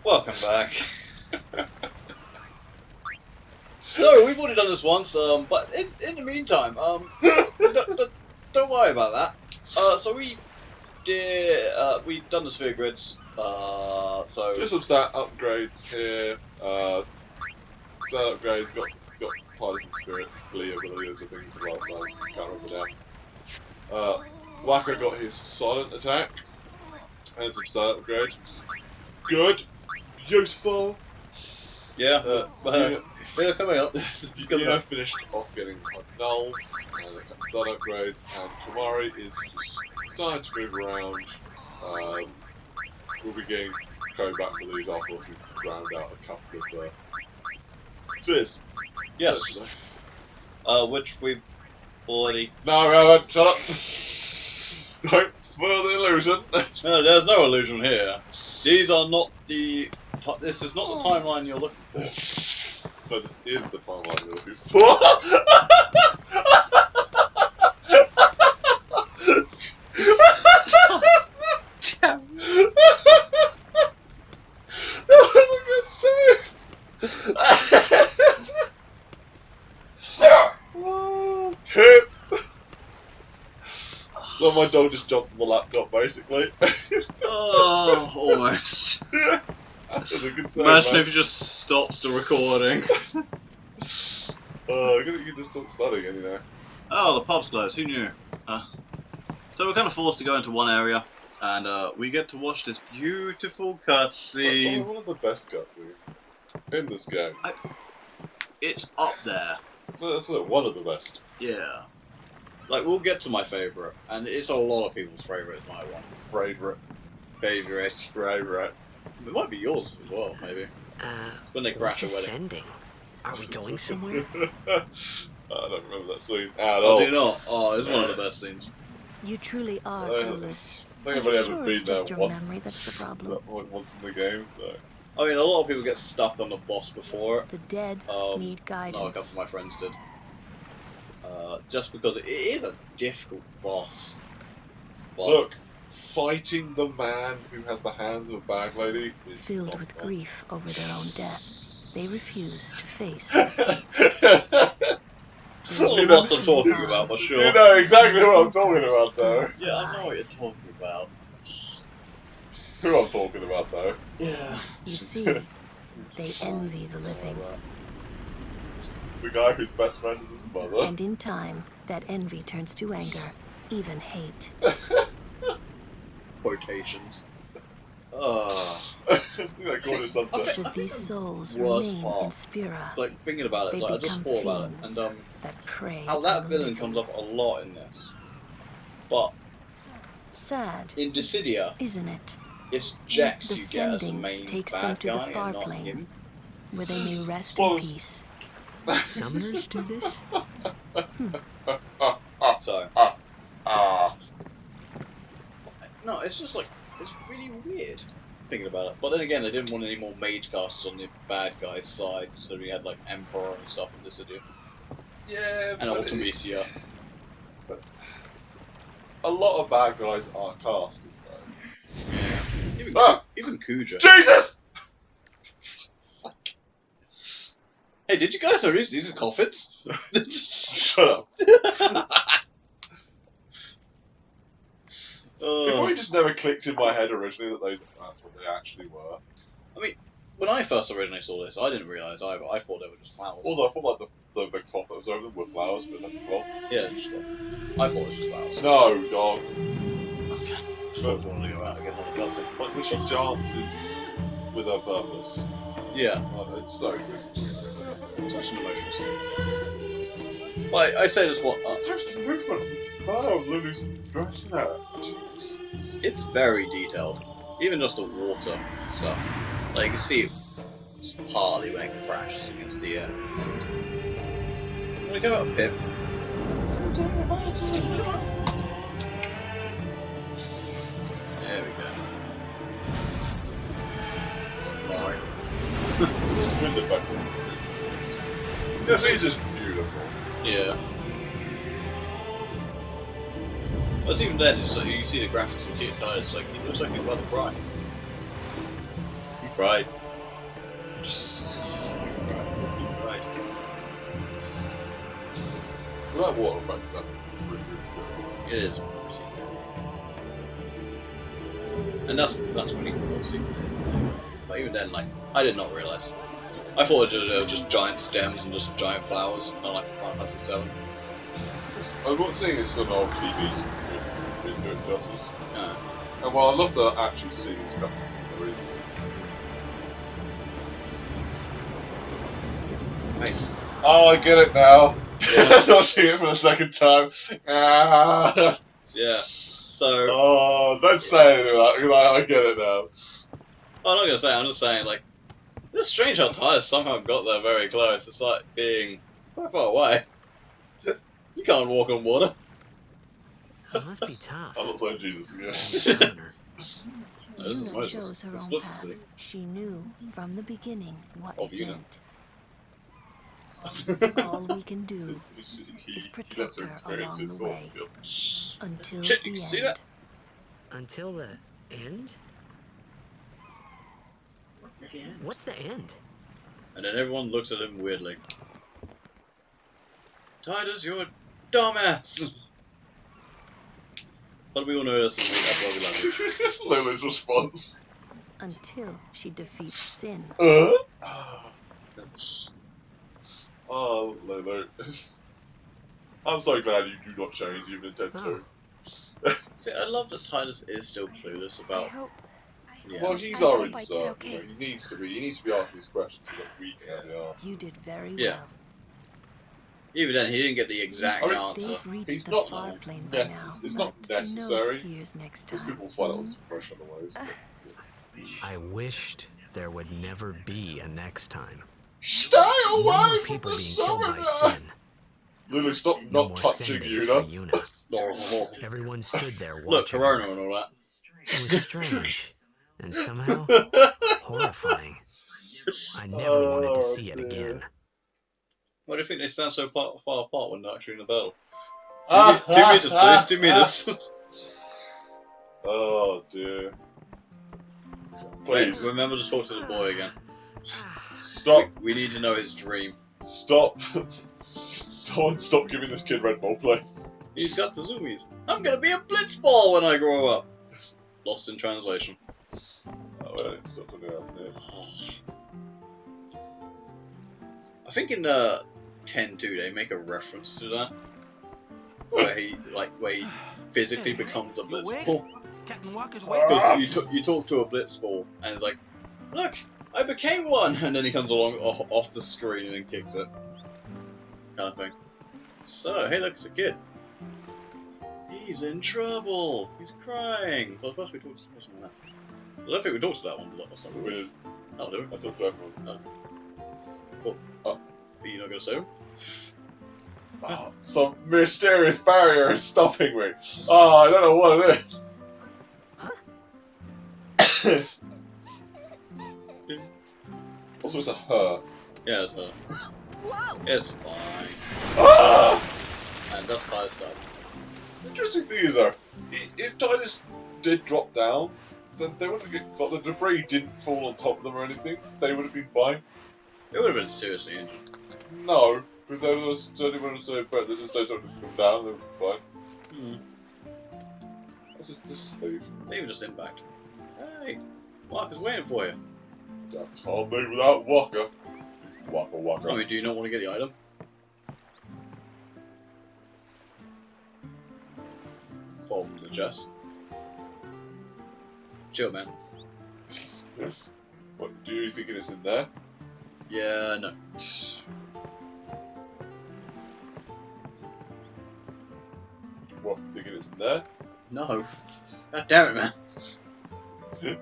Welcome back. So we've already done this once, but in the meantime, don't worry about that. So we've done the sphere grids. So Just some stat upgrades here. Stat upgrades got Titus' spirit flee abilities, I think, the last time. Can't remember now. Waka got his silent attack and some stat upgrades, which is good. It's useful. yeah, they're coming up. Yuno finished off getting her nulls and stat upgrades, and Kamari is just starting to move around. We'll be going back for these after we round out a couple of spheres. Yes. Which we've already. No, Rowan, shut up! Don't spoil the illusion. No, there's no illusion here. These are not the. This is not the timeline you're looking for. No, this is the timeline you're looking for. That was a good save. Hit. Well, my dog just jumped on the laptop, basically. Oh, almost. That was a good save, Imagine mate. if you just stopped the recording. You can just stop studying, you know. Oh, the pub's closed. Who knew? So we're kind of forced to go into one area, and we get to watch this beautiful cutscene. One of the best cutscenes in this game. It's up there. So that's one of the best. Yeah. Like, we'll get to my favourite, and it's a lot of people's favourite, my one. Favourite. Favourite. It might be yours as well, maybe. When they crash a wedding. Ascending. Are we going somewhere? I don't remember that scene at Oh, all. do you not? Oh, it's one of the best scenes. You truly are I clueless. think I've Are only you ever sure been it's there just your once. memory that's the problem? Once in the game, so. I mean, a lot of people get stuck on the boss before it. The dead need No, a couple of guidance. my friends did. Just because it is a difficult boss. But Look, fighting the man who has the hands of a bag lady is Filled not with fun. grief over their own death, they refuse to face. you know what I'm talking about, for sure. You know exactly what I'm talking about, though. Yeah, I know what you're talking about. Who I'm talking about, though. Yeah. You see, they envy the living. The guy whose best friend is his mother. And in time, that envy turns to anger, even hate. Quotations. That gorgeous sunset. Should these souls Worst remain part. in Spira, It's like, thinking about it, they like, I just become thought about it, fiends and that prey how on that the villain living. comes up a lot in this. But Sad, in Dissidia, isn't it? it's Jax The you get as the sending main takes them bad to the guy far and not plane. him. Where they may rest in Suppose- peace. Summoners do this? So, Ah. no, it's just like, it's really weird thinking about it. But then again, they didn't want any more mage casters on the bad guy's side, so we had like Emperor and stuff in Dissidia. Yeah, And but Ultimisia. a lot of bad guys are casters, though. Yeah. Even Kuja. Jesus! Hey, did you guys know these are coffins? Shut up. It probably just never clicked in my head originally that that's what they actually were. When I first originally saw this, I didn't realise either. I thought they were just flowers. Also, I thought like the big cloth that was over them were flowers, but that's cloth. Yeah, just I thought it was just flowers. No, dog. I wanted to go out again on the cutscene. Like when she dances with her purpose. Yeah, Oh, it's so good. such an emotional scene. I say this what It's just the movement of the fur of Lulu's dressing her. Jesus. it's very detailed. Even just the water stuff. Like you can see it's partly when it crashes against the end. I'm gonna go out a pip. There we go. Right. Wind effect. This is just beautiful. Yeah. But even then, it's like you see the graphics of Deep Dive, it's like it looks like you're about to cry. Right. Right. Well, that water effect is actually really, really It is pretty good. And that's when he obviously. But even then, like, I did not realise. I thought it was just giant stems and just giant flowers, kind of like Final Fantasy VII. good. I'm not saying it's an old TV's really doing justice. Uh, And while I'd love to actually see these cutscenes in the real. right. Oh, I get it now. Not seeing it for the second time. Ah. Yeah. So. Oh, don't say anything like that, because I get it now. I'm not gonna say. I'm just saying, like, it's strange how Tyler somehow got there very close. It's like being quite far away. You can't walk on water. It must be tough. I'm not saying Jesus again. Summoner. This Yuna is Moses. chose her It's own supposed to path. see. She knew from the beginning what Of it Yuna. meant. All we can do He is lets protect her her experience along his the sword way skill. until Shit, the you end. can see that? Until the end? What's the end? And then everyone looks at him weirdly. Titus, you're a dumbass! But we all know this, and that's why we love you. Lulu's response. Until she defeats sin. Oh, Lulu. I'm so glad you do not change even in Dead Oh. 2. See, I love that Titus is still clueless I about. hope Yeah. Well, he's I our hope I did insert. okay. You know, he needs to be asking these questions so that we can have the answers. you did very Yeah. well. Even then, he didn't get the exact I mean, answer. They've reached He's the not far like plane by now. it's not but necessary. No tears next Because time. people will find out what's fresh on the ways. I wished there would never be a next time. Stay No more away from people the being killed by summoner! sin. Lulu, stop No not more touching Sundays for Yuna. Yuna. It's normal. Everyone stood there watching. Look, Corona her. and all that. It was strange and somehow horrifying. I never wanted to see it dear. again. Why do you think they stand so far apart when they're actually in the battle? 2 meters, please, 2 meters. Oh dear. Wait, Please, remember to talk to the boy again. stop. We need to know his dream. Stop. Someone stop giving this kid Red Bull, please. He's got the zoomies. I'm gonna be a blitzball when I grow up. Lost in translation. Oh, wait, stop talking about it. I think in 10.2 they make a reference to that. Where he physically becomes a blitzball. Captain Walker's Because you talk to a blitzball and it's like, look, I became one, and then he comes along off the screen and kicks it, kind of thing. So hey, look, it's a kid. He's in trouble. He's crying. Well, first we talked to someone like that. I don't think we talked to that one last time. Weird. Oh, do we? I thought to everyone. Are you not gonna say him? Oh, some mysterious barrier is stopping me. Oh, I don't know what it is. Also, it's a her. Yeah, it's her. It's fine. Ah! And that's Tyler's stuff. Interesting thing is, though, if Titus did drop down, then they wouldn't get got the debris didn't fall on top of them or anything. They would have been fine. It would have been seriously injured. No, because they would have only want to say, but they just don't come down. They would be fine. Let's just leave. Maybe just impact. Hey, Walker's waiting for you. Can't leave without Walker. Walker. I mean, do you not want to get the item? Fall from the chest. Chill, man. What do you think it's in there? Yeah, no. What, you thinking it's in there? No. God damn it, man.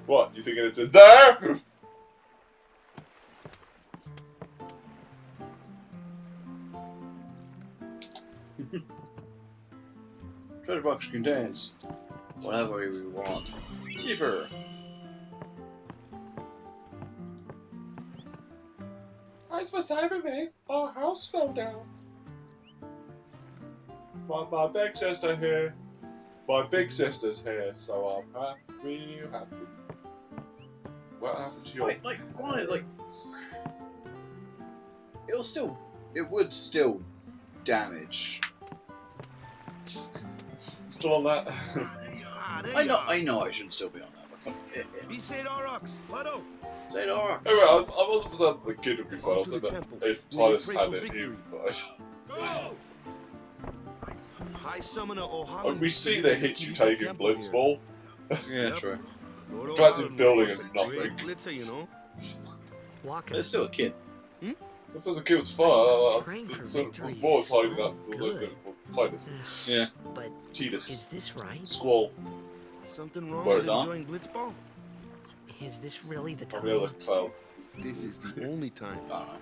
What, you thinking it's in there? Treasure box contains whatever we want. Beaver. Thanks for saving me. Our house fell down. My big sister here. My big sister's here, so I'm happy. What happened to your... Wait, like, why, like... It would still damage. Still on that? I know I shouldn't still be on that, but Say it alright. Anyway, I wasn't saying the kid would be fine. I said that if Titus had it, he would be fine. Like, we see the hits you take in Blitzball. Yeah, true. Collective building is nothing. But it's still a kid. I thought the kid was fine. Praying for It's victory more is tidy than good. Titus. Yeah. But Titus. is this right? Squall. Something wrong Word with on. enjoying blitzball? Is this really the On the other time? cloud. This is the only time. I don't know.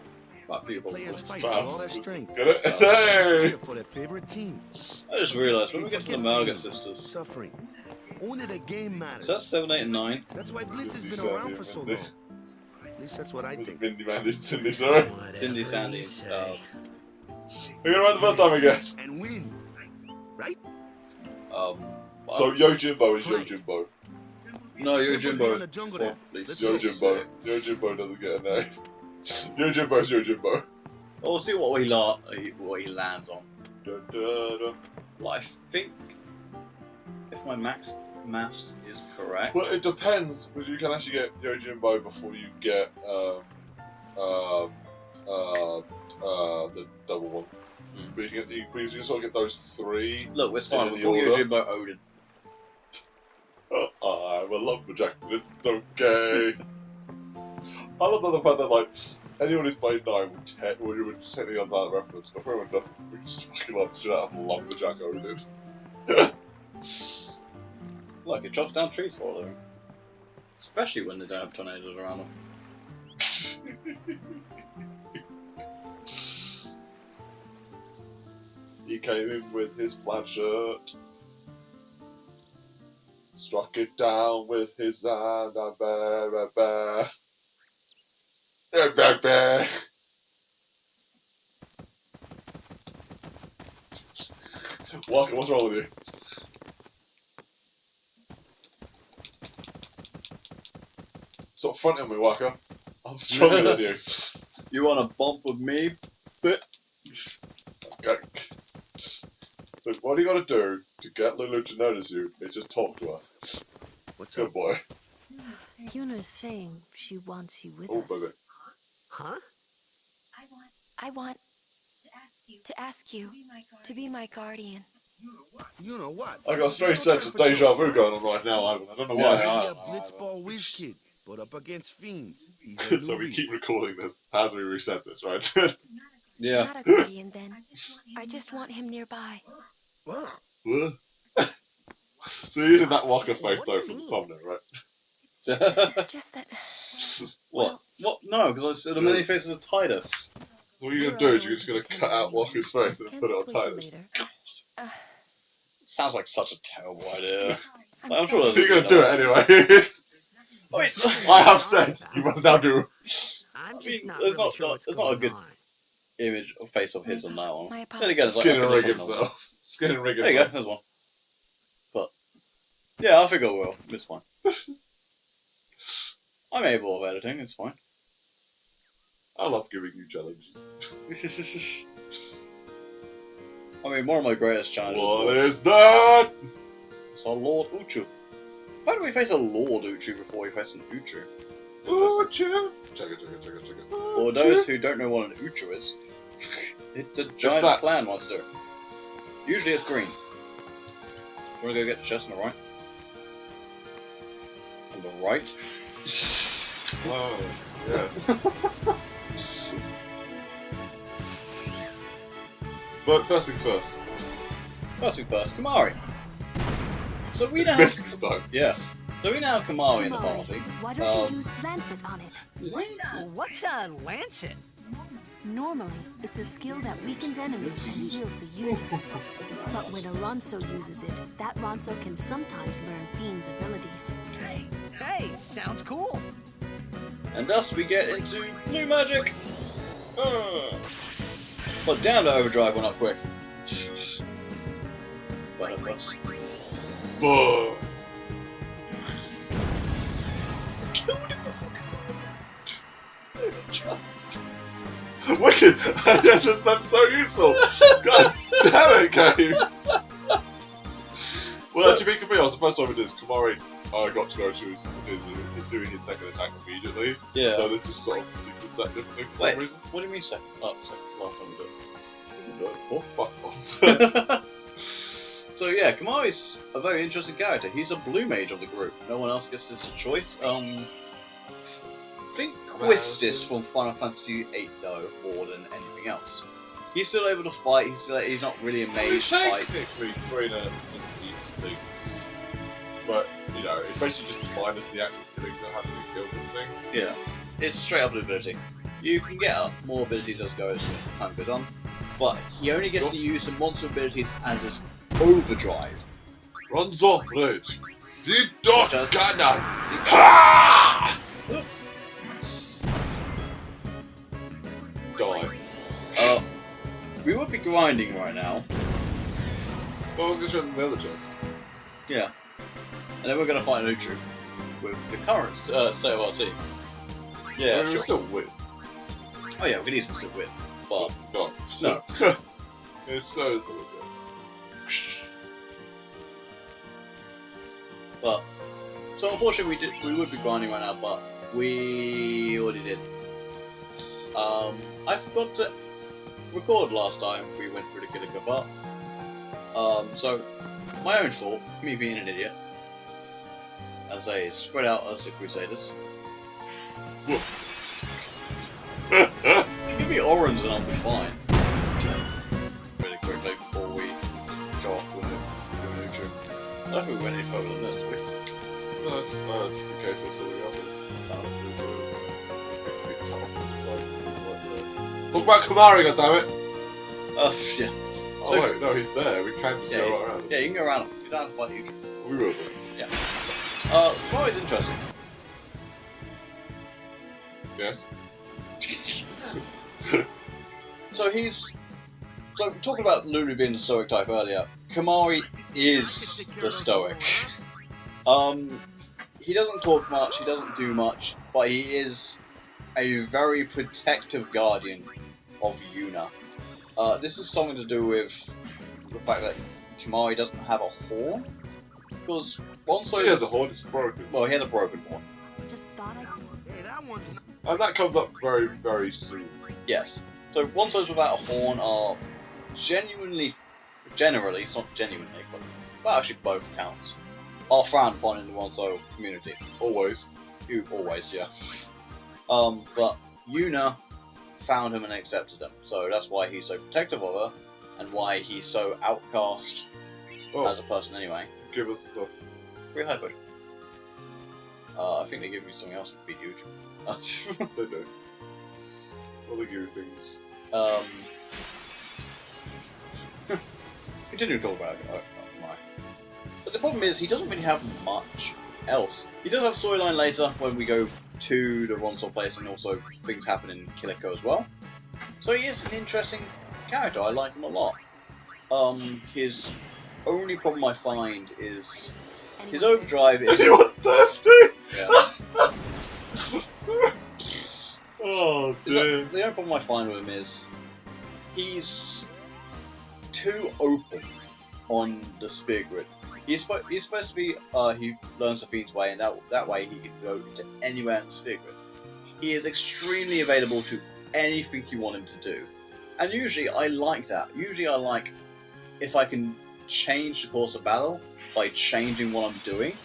Like people. Players fight with all their Clouds. strength. Get it? Cheer Hey! for their favorite team. I just realised when we get to the Forget Malga pain, sisters. Suffering. Only the game matters. So that's 7, 8, and 9. That's why Blitz has Cindy, been around Sandy, for so Mindy. long. At least that's what I Was it think. Mindy Mandy Cindy, sorry? Whatever Cindy, you Sandy. say. We're gonna run the first time again. And win. Right? So Yojimbo is Yojimbo. No, you're Jimbo Jimbo. in the jungle For there. at least Yojimbo. 6. Yojimbo doesn't get a name. Yojimbo is Yojimbo. Well, we'll see what he lands on. Da, da, da. Well, I think if my maths is correct. Well, it depends, because you can actually get Yojimbo before you get the double one. But you can sort of get those 3. Look, it's fine. in We'll the call you order. Jimbo Odin. I'm a lumberjack, but it's okay. I love the fact that, like, anyone who's played 9 would technically on that reference, but everyone doesn't. We just fucking love the shit out of lumberjack Odin. Look, it chops down trees for a living. Especially when they don't have tornadoes around them. He came in with his plaid shirt, struck it down with his hand, and bear. Walker, what's wrong with you? Stop fronting me, Walker. I'm stronger than you. You want a bump with me? But Okay. Look, what you gotta do to get Lulu to notice you is just talk to her. What's Good up? boy. Yuna's saying she wants you with Oh, us. baby. Huh? I want to ask you to be my guardian. You know what? I got a strange sense of deja vu going on right now, Ivan. I don't know Yeah, why. I Maybe a don't know, blitzball whiz kid, but up against fiends. He's a So we newbie. keep recording this as we reset this, right? yeah. Not a guardian then. I just want him nearby. What? So you're using that Walker face What though do for you the mean? thumbnail, right? It's just that What? What? No, because I said the many faces of Titus. What are you gonna do? Is you're just gonna cut out Walker's face and then put it on Titus? Sounds like such a terrible idea. I'm I'm sure sorry. You're gonna do it anyway. Wait, I have said you must now do. I'm just mean, not there's really not- sure what's there's not a going good- on. image of face of his on that My one. Then apologies. again, it's like Skin and okay, rig this one will. himself. Skin and rig There you go, himself. there's one. But yeah, I think I will. It's fine. I'm able of editing. It's fine. I love giving you challenges. I mean, one of my greatest challenges What was is that? a Lord Uchu. Why do we face a Lord Uchu before we face an Uchu? Oh, check it. For those who don't know what an Uchu is, it's a giant that? clan monster. Usually it's green. Wanna go get the chest on the right? On the right? Oh, yes. But first things first. First thing first, Kamari. So we now Missing stone. yeah. So we now have Kamari in the party. Why don't you use Lancet on it? What's a lancet? Normally, it's a skill that weakens enemies and heals the user. But when a Ronso uses it, that Ronso can sometimes learn Fiend's abilities. Hey, sounds cool. And thus we get into new magic. But damn, the overdrive went up quick. But first. Burn! Killed him before. Wicked! That's so useful! God damn it, game! Well, to be completely honest, the first time we did this, Kamari got to go to his doing his second attack immediately. Yeah. So this is sort of a secret set differently for some reason. What do you mean second? Oh, second last time we did it. Oh, fuck off. So yeah, Kamari's a very interesting character. He's a blue mage of the group. No one else gets this choice. I think Quistis from Final Fantasy VIII though, more than anything else. He's still able to fight. He's not really a mage fight. Technically, Trainer doesn't eat things, but you know, it's basically just minus the actual killing that having to kill the thing. Yeah, it's straight up an ability. You can get up more abilities as time goes on, but he only gets to use the monster abilities as his overdrive. Runs on bridge. Sidot Just- Gunner. Ha! Die. We would be grinding right now. Well, I was going to show them the other chest. Yeah. And then we're going to fight Nutru with the current state of our team. Yeah, I mean, we sure. still win. Oh yeah, we can easily still win. But, No. no. It's so is the other chest. But, so unfortunately we would be grinding right now, but we already did. I forgot to record last time we went through the Kilika part. So, my own fault, me being an idiot. As they spread out as the Crusaders. Give me Orange and I'll be fine. Really quickly before we go off with Nutru. I don't think we went any further than this, did we? No, it's just in case I saw the other. Talk about Kamari, goddammit! Yeah. Oh So- wait, no, he's there. We can just Yeah, go right around. Yeah, you can go around him. You don't have to fight Nutru. We will do. Kamari's interesting. Yes. So talking about Lulu being the stoic type earlier, Kamari is the stoic. He doesn't talk much, he doesn't do much, but he is a very protective guardian of Yuna. This is something to do with the fact that Kamari doesn't have a horn, because Bonso... He has a horn, it's broken. Well, he had a broken horn, Just thought I... Hey, that one's not... And that comes up very, very soon. yes. So Bonsos without a horn are generally, it's not genuinely, but well, actually both counts, are frowned upon in the Bonso community. Always. Always, yeah. But Yuna found him and accepted him, so that's why he's so protective of her, and why he's so outcast Oh, as a person anyway. give us stuff. Pretty high push. I think they give you something else to beat you. They do. Well, they give you things. Continue to talk about Mike. But the problem is, he doesn't really have much else. He does have storyline later when we go to the Ronsol place, and also things happen in Kilika as well. So he is an interesting character. I like him a lot. His only problem I find is his overdrive is... Anyone thirsty? Yeah. Oh, dear. The only problem I find with him is he's too open on the spear grid. He's supposed to be, he learns the Fiend's way, and that way he can go to anywhere in the spear grid. He is extremely available to anything you want him to do. And usually I like that. Usually I like if I can change the course of battle by changing what I'm doing.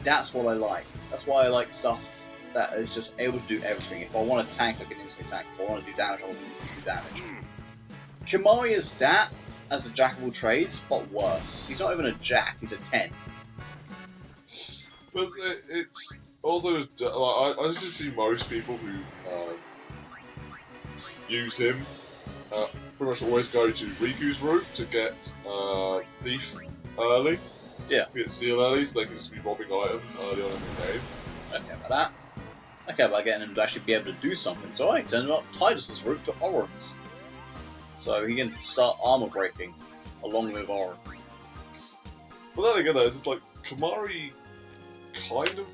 That's what I like. That's why I like stuff that is just able to do everything. If I want to tank, I can instantly tank. If I want to do damage, I want to do damage. Kamari is that as a jack of all trades, but worse. He's not even a jack, he's a 10. But it's also just, like, I just see most people who use him pretty much always go to Riku's route to get Thief early. Yeah. Get Steal early so they can just be robbing items early on in the game. I don't care about that. I care about getting him to actually be able to do something. So I turned up Titus's route to Orin's. So he can start armor breaking along with Orin. But then again though, it's just like, Kamari kind of.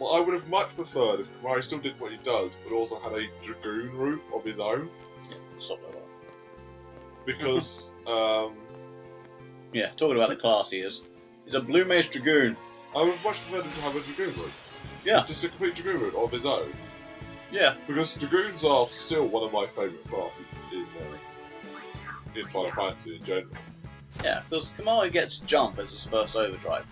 Well, I would have much preferred if Kamari still did what he does, but also had a Dragoon route of his own. Yeah, something like that. Because, Yeah, talking about the class he is. He's a Blue Mage Dragoon. I would much prefer him to have a Dragoon route. Yeah. Just a complete Dragoon route of his own. Yeah. Because Dragoons are still one of my favourite classes in Final Fantasy in general. Yeah, because Kamari gets jump as his first overdrive.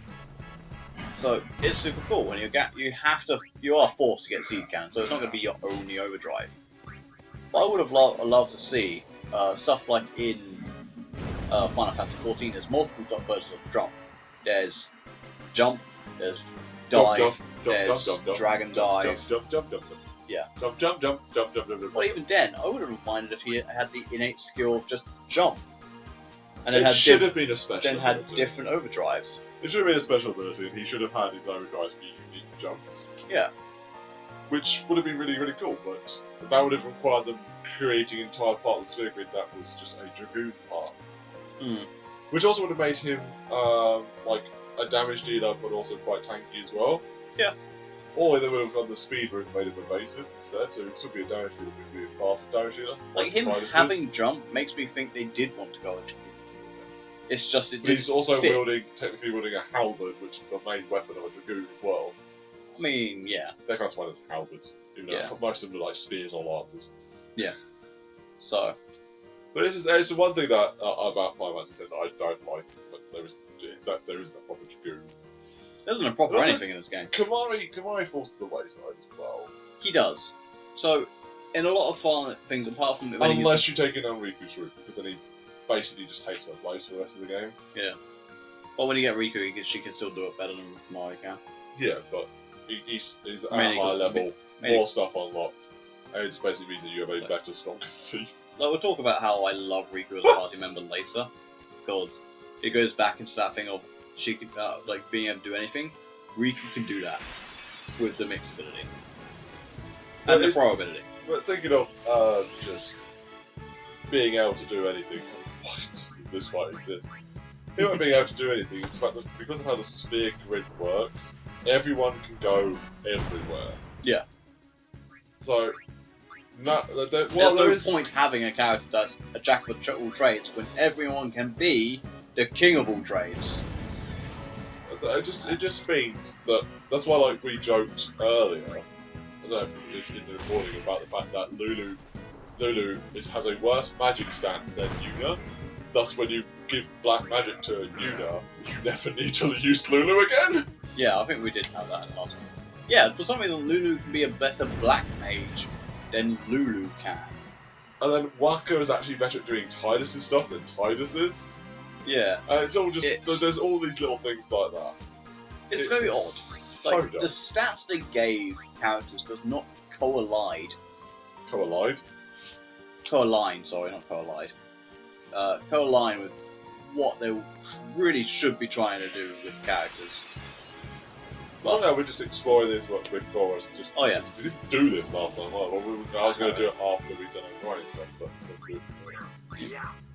So it's super cool when you are forced to get seed cannon, so it's not going to be your only overdrive. But I would have loved to see stuff like in Final Fantasy XIV. There's multiple versions of jump. There's jump, there's dive, there's dragon dive. Jump. Yeah. Jump. Well, even then, I would have minded if he had the innate skill of just jump. And It should have been a special then had ability. different overdrives. It should have been a special ability, and he should have had his overdrives be unique jumps. Yeah. Which would have been really, really cool, but that would have required them creating an entire part of the sphere grid that was just a Dragoon part. Mm. Which also would have made him, like, a damage dealer, but also quite tanky as well. Yeah. Or they would have done the speed route and made him evasive instead, so he would still be a damage dealer, but he'd be a faster damage dealer. Like him Titus is. having jump makes me think they did want to go into it. It's just it But he's also fit. technically wielding a halberd, which is the main weapon of a Dragoon as well. I mean, yeah. They're classified as halberds, even though Yeah. most of them are like spears or lances. So But it's the one thing that about Final Fantasy X that I don't like, but there isn't a proper Dragoon. there isn't a proper Also- anything in this game. Kamari falls to the wayside as well. He does. So in a lot of fun things, apart from when he's Unless you take it on Riku's route, because then he basically just takes her place for the rest of the game. well, when you get Riku, she can still do it better than Mari can. Yeah, but he's at a Mainly higher 'cause- level, mainly- more stuff unlocked. And it just basically means that you have a better, stronger thief. Like, we'll talk about how I love Riku as a party member later, because it goes back into that thing of she could like being able to do anything. Riku can do that with the mix ability But and the it's- throw ability. But thinking of just being able to do anything, this fight exists. Him not being able to do anything, in fact, because of how the sphere grid works, everyone can go everywhere. Yeah. So, There's there no is point having a character that's a jack of all trades when everyone can be the king of all trades. it just means that that's why, like we joked earlier, I don't know if it's in the recording about the fact that Lulu has a worse magic stat than Yuna. Thus, when you give black magic to Yuna, you never need to use Lulu again. Yeah, I think we did have that in the last one. Yeah, for some reason Lulu can be a better black mage than Lulu can. And then Waka is actually better at doing Titus's stuff than Titus is. Yeah, And it's all just It's- there's all these little things like that. it's very odd. So Like, dumb. the stats they gave characters does not coalign, with what they really should be trying to do with characters. Well, no, we're just exploring this much before us. Just Oh, yeah. we didn't do this last time. I was going to do it after we'd done our grinding stuff, but we'll do it.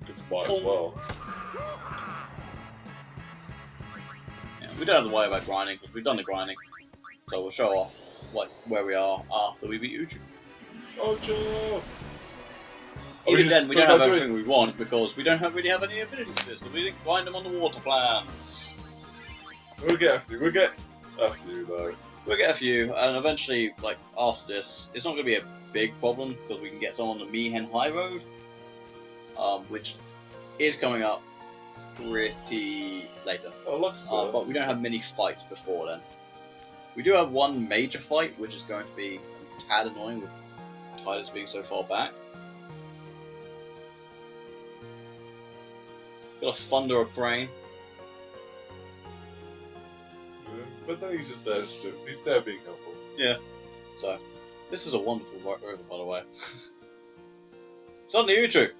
Because might as well. Yeah, we don't have to worry about grinding because we've done the grinding, so we'll show off where we are after we beat Uchu. Oh, Joe! Even then, we don't have everything we want because we don't really have any abilities for this, because we didn't grind them on the water plans. We'll get a few. We'll get a few though. We'll get a few, and eventually, like, after this, it's not going to be a big problem because we can get some on the Mihen High Road, which is coming up pretty later. Oh, look, But we don't have many fights before then. We do have one major fight, which is going to be a tad annoying with Titus being so far back. Got a Thunder of Crane. But then he's just there. He's there being helpful. So, this is a wonderful road, by the way. Suddenly Uchu!